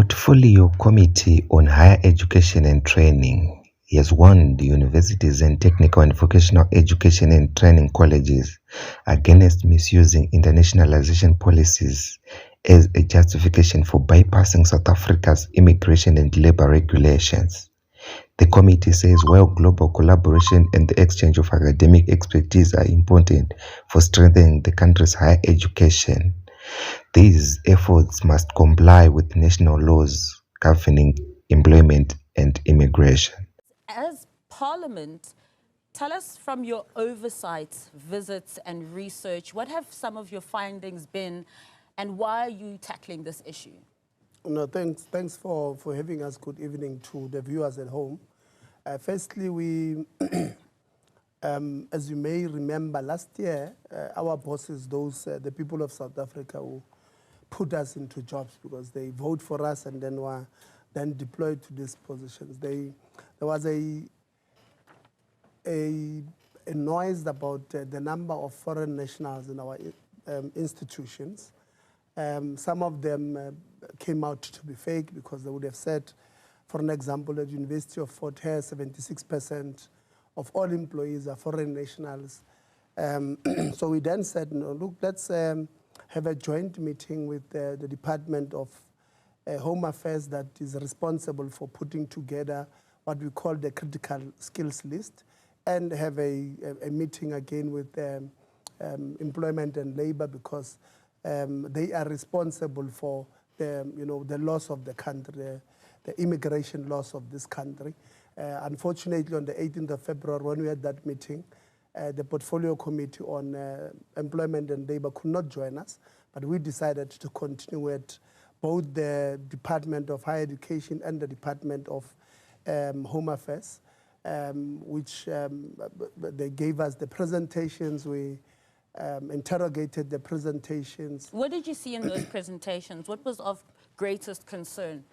Portfolio Committee on Higher Education and Training has warned the universities and technical and vocational education and training colleges against misusing internationalization policies as a justification for bypassing South Africa's immigration and labor regulations. The committee says while global collaboration and the exchange of academic expertise are important for strengthening the country's higher education, these efforts must comply with national laws governing employment and immigration. As Parliament, tell us from your oversight, visits and research, what have some of your findings been and why are you tackling this issue? No, thanks for having us. Good evening to the viewers at home. Firstly, we, as you may remember, last year, our bosses, the people of South Africa who put us into jobs because they vote for us and then were then deployed to these positions. There was a noise about the number of foreign nationals in our institutions. Some of them came out to be fake because they would have said, for an example, at the University of Fort Hare, 76% of all employees are foreign nationals. So we then said, no, look, let's have a joint meeting with the Department of Home Affairs that is responsible for putting together what we call the critical skills list, and have a meeting again with employment and labor because they are responsible for the loss of the country, the immigration loss of this country. Unfortunately, on the 18th of February, when we had that meeting, the Portfolio Committee on Employment and Labor could not join us, but we decided to continue with both the Department of Higher Education and the Department of Home Affairs, which they gave us the presentations. We interrogated the presentations. What did you see in those presentations? What was of greatest concern?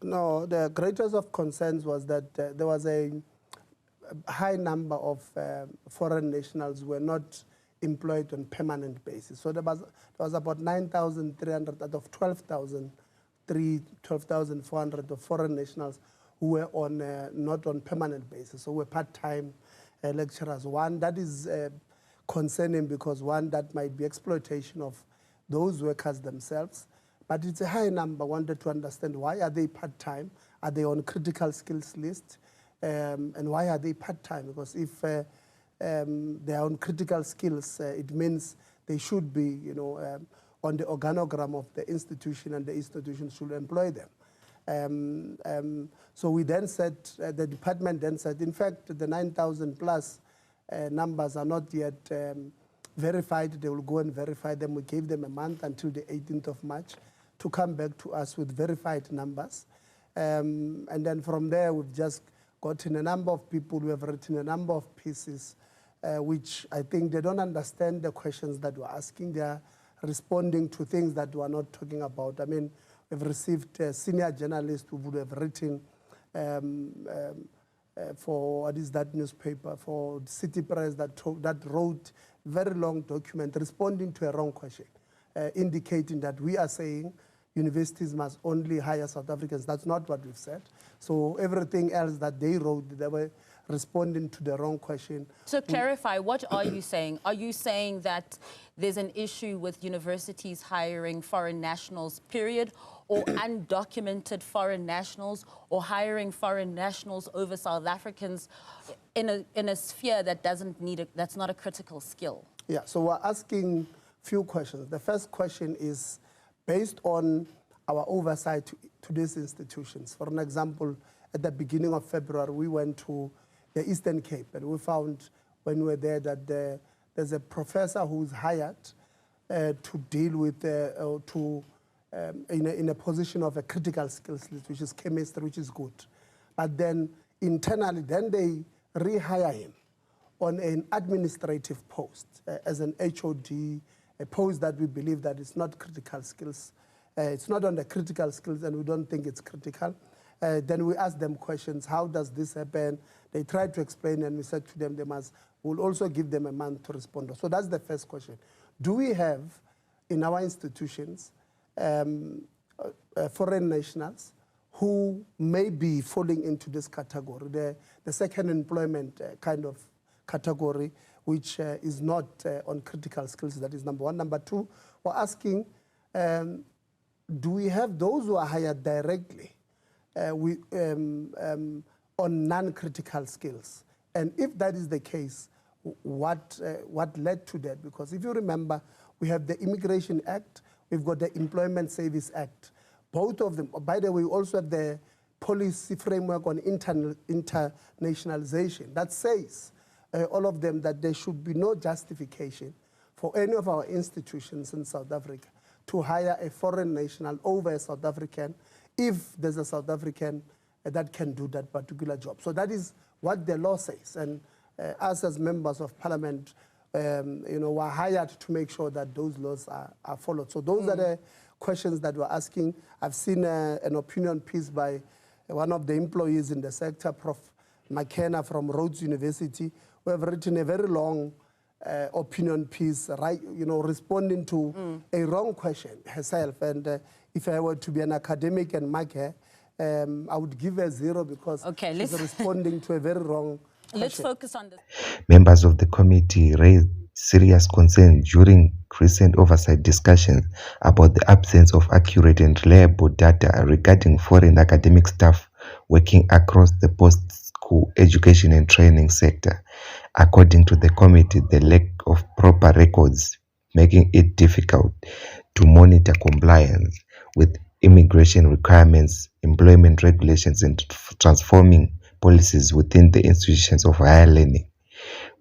No, the greatest of concerns was that there was a high number of foreign nationals who were not employed on permanent basis. So there was about 9,300 out of 12,400 of foreign nationals who were on not on permanent basis, so were part-time lecturers. One, that is concerning because one, that might be exploitation of those workers themselves, but it's a high number. Wanted to understand why are they part-time? Are they on critical skills list? And why are they part-time? Because if they are on critical skills, it means they should be, on the organogram of the institution, and the institution should employ them. So we then said, the department then said, in fact, the 9,000 plus numbers are not yet verified. They will go and verify them. We gave them a month until the 18th of March to come back to us with verified numbers. And then from there, we've just gotten a number of people who have written a number of pieces, which I think they don't understand the questions that we're asking. They are responding to things that we're not talking about. I mean, we've received senior journalists who would have written for, what is that newspaper, for City Press that wrote very long document responding to a wrong question, indicating that we are saying universities must only hire South Africans. That's not what we've said. So everything else that they wrote, they were responding to the wrong question. So clarify, what are you saying? Are you saying that there's an issue with universities hiring foreign nationals, period, or undocumented foreign nationals, or hiring foreign nationals over South Africans in a sphere that doesn't need that's not a critical skill? Yeah, so we're asking few questions. The first question is, based on our oversight to these institutions. For an example, at the beginning of February, we went to the Eastern Cape, and we found when we were there that there's a professor who's hired to deal with, in a position of a critical skills list, which is chemistry, which is good. But then internally, then they rehire him on an administrative post as an HOD, a post that we believe that it's not critical skills. It's not on the critical skills, and we don't think it's critical. Then we ask them questions, how does this happen? They tried to explain, and we said to them, we'll also give them a month to respond. So that's the first question. Do we have, in our institutions, foreign nationals who may be falling into this category, the second employment kind of category, which is not on critical skills. That is number one. Number two, we're asking, do we have those who are hired directly on non-critical skills? And if that is the case, what led to that? Because if you remember, we have the Immigration Act, we've got the Employment Service Act. Both of them, by the way, we also have the policy framework on internationalization that says, all of them, that there should be no justification for any of our institutions in South Africa to hire a foreign national over a South African if there's a South African that can do that particular job. So that is what the law says. And us as members of parliament, were hired to make sure that those laws are followed. So those are the questions that we're asking. I've seen an opinion piece by one of the employees in the sector, Prof. McKenna from Rhodes University, who have written a very long opinion piece, right, responding to a wrong question herself. And if I were to be an academic and mark her, I would give her 0 because she's responding to a very wrong question. Let's focus on this. Members of the committee raised serious concern during recent oversight discussions about the absence of accurate and reliable data regarding foreign academic staff working across the post-school education and training sector. According to the committee, the lack of proper records making it difficult to monitor compliance with immigration requirements, employment regulations, and transforming policies within the institutions of higher learning.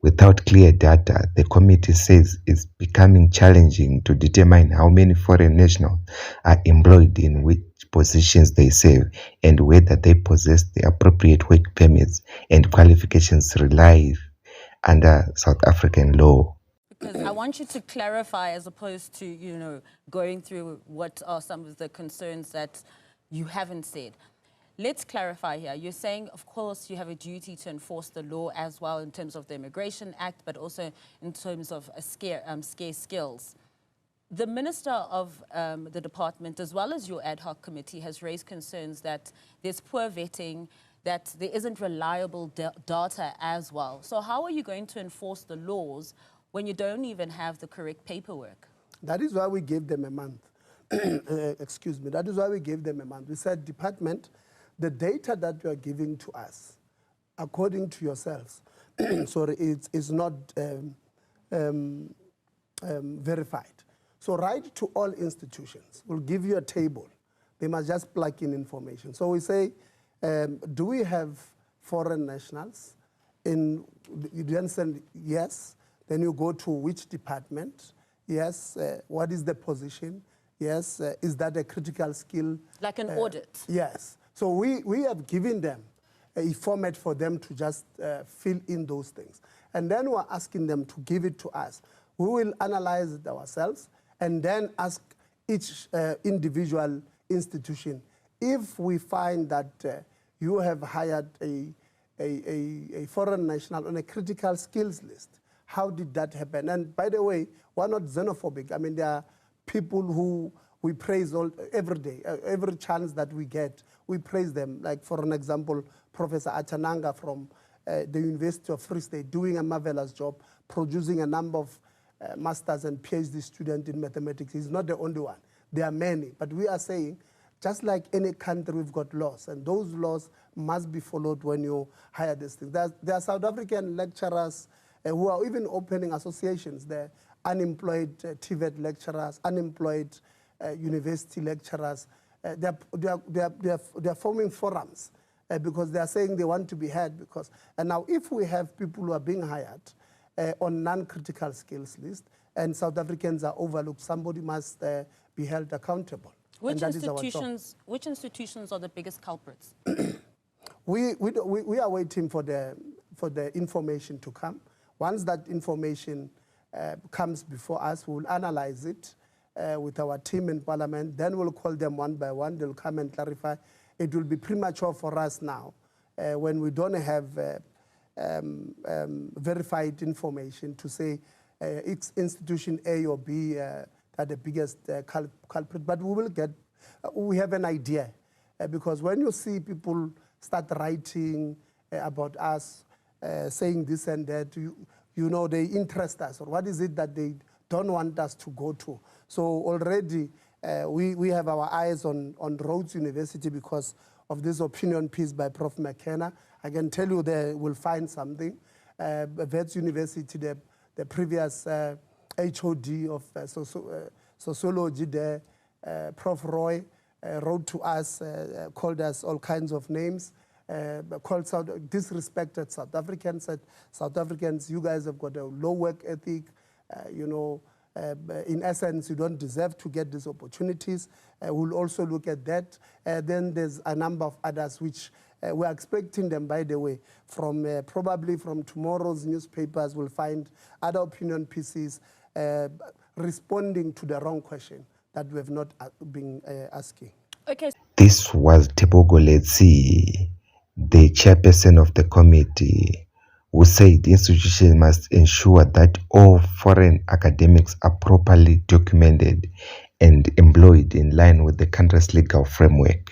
Without clear data, the committee says it's becoming challenging to determine how many foreign nationals are employed in which positions they serve and whether they possess the appropriate work permits and qualifications relied under South African law. Because I want you to clarify, as opposed to, going through what are some of the concerns that you haven't said. Let's clarify here. You're saying, of course, you have a duty to enforce the law as well in terms of the Immigration Act, but also in terms of scarce skills. The Minister of the department, as well as your ad hoc committee, has raised concerns that there's poor vetting, that there isn't reliable data as well. So how are you going to enforce the laws when you don't even have the correct paperwork? That is why we gave them a month. Excuse me. That is why we gave them a month. We said, department, the data that you are giving to us, according to yourselves, sorry, it's not verified. So write to all institutions. We'll give you a table. They must just plug in information. So we say, do we have foreign nationals? You understand? Yes. Then you go to which department? Yes. What is the position? Yes. Is that a critical skill? Like an audit? Yes. So we have given them a format for them to just fill in those things. And then we're asking them to give it to us. We will analyze it ourselves and then ask each individual institution, if we find that you have hired a foreign national on a critical skills list, how did that happen? And by the way, we're not xenophobic. I mean, there are people who we praise every day, every chance that we get, we praise them. Like, for an example, Professor Achananga from the University of Free State, doing a marvelous job, producing a number of masters and PhD students in mathematics. He's not the only one. There are many. But we are saying, just like any country, we've got laws, and those laws must be followed when you hire these things. There are South African lecturers who are even opening associations. They're unemployed TVET lecturers, unemployed university lecturers. They're forming forums because they are saying they want to be heard. And now if we have people who are being hired on non-critical skills list and South Africans are overlooked, somebody must be held accountable. Which institutions are the biggest culprits? We are waiting for the information to come. Once that information comes before us, we will analyze it with our team in Parliament. Then we'll call them one by one. They'll come and clarify. It will be premature for us now when we don't have verified information to say it's institution A or B are the biggest culprit. But we will get we have an idea. Because when you see people start writing about us, saying this and that, you know, they interest us. Or what is it that they don't want us to go to? So already we have our eyes on Rhodes University because of this opinion piece by Prof. McKenna. I can tell you they will find something. Wits University, the previous HOD of sociology there, Prof. Roy, wrote to us, called us all kinds of names, disrespected South Africans, said, South Africans, you guys have got a low work ethic, you know, in essence, you don't deserve to get these opportunities. We'll also look at that. Then there's a number of others which we're expecting them, by the way, from probably from tomorrow's newspapers, we'll find other opinion pieces responding to the wrong question that we have not been asking. Okay. This was Tebogo Letsie, the chairperson of the committee, who said the institution must ensure that all foreign academics are properly documented and employed in line with the country's legal framework.